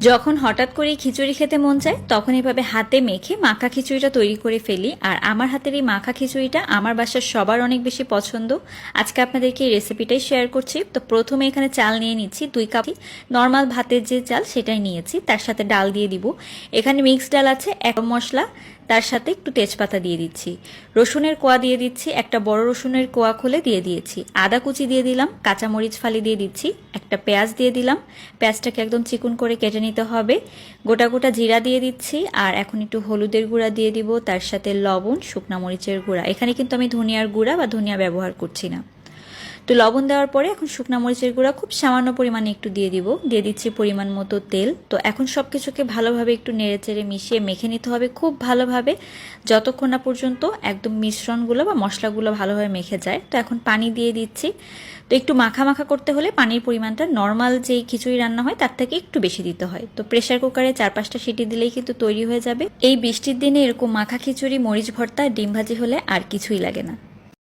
যখন হঠাৎ করে খিচুড়ি খেতে মন চায় তখন এভাবে হাতে মেখে মাখা খিচুড়িটা তৈরি করে ফেলি। আর আমার হাতের এই মাখা খিচুড়িটা আমার বাসার সবার অনেক বেশি পছন্দ। আজকে আপনাদেরকে এই রেসিপিটাই শেয়ার করছি। তো প্রথমে এখানে চাল নিয়ে নিচ্ছি 2 কাপ। নর্মাল ভাতের যে চাল সেটাই নিয়েছি, তার সাথে ডাল দিয়ে দিব। এখানে মিক্স ডাল আছে, এক মশলা, তার সাথে একটু তেজপাতা দিয়ে দিচ্ছি। রসুনের কোয়া দিয়ে দিচ্ছি, একটা বড় রসুনের কোয়া খুলে দিয়ে দিয়েছি। আদা কুচি দিয়ে দিলাম, কাঁচামরিচ ফালি দিয়ে দিচ্ছি, একটা পেঁয়াজ দিয়ে দিলাম। পেঁয়াজটাকে একদম চিকন করে কেটে নিতে হবে। গোটা গোটা জিরা দিয়ে দিচ্ছি। আর এখন একটু হলুদের গুঁড়া দিয়ে দিব, তার সাথে লবণ, শুকনা মরিচের গুঁড়া। এখানে কিন্তু আমি ধনিয়ার গুঁড়া বা ধনিয়া ব্যবহার করছি না। তো লবণ দেওয়ার পরে এখন শুকনা মরিচের গুঁড়া খুব সামান্য পরিমাণে একটু দিয়ে দিব। দিয়ে দিচ্ছি পরিমাণ মতো তেল। তো এখন সব কিছুকে ভালোভাবে একটু নেড়েচেড়ে মিশিয়ে মেখে নিতে হবে খুব ভালোভাবে, যতক্ষণ না পর্যন্ত একদম মিশ্রণগুলো বা মশলাগুলো ভালোভাবে মেখে যায়। তো এখন পানি দিয়ে দিচ্ছি। তো একটু মাখা মাখা করতে হলে পানির পরিমাণটা নর্মাল যেই খিচুড়ি রান্না হয় তার থেকে একটু বেশি দিতে হয়। তো প্রেসার কুকারে 4-5টা সিটি দিলেই কিন্তু তৈরি হয়ে যাবে। এই বৃষ্টির দিনে এরকম মাখা খিচুড়ি, মরিচ ভর্তা, ডিম ভাজি হলে আর কিছুই লাগে না।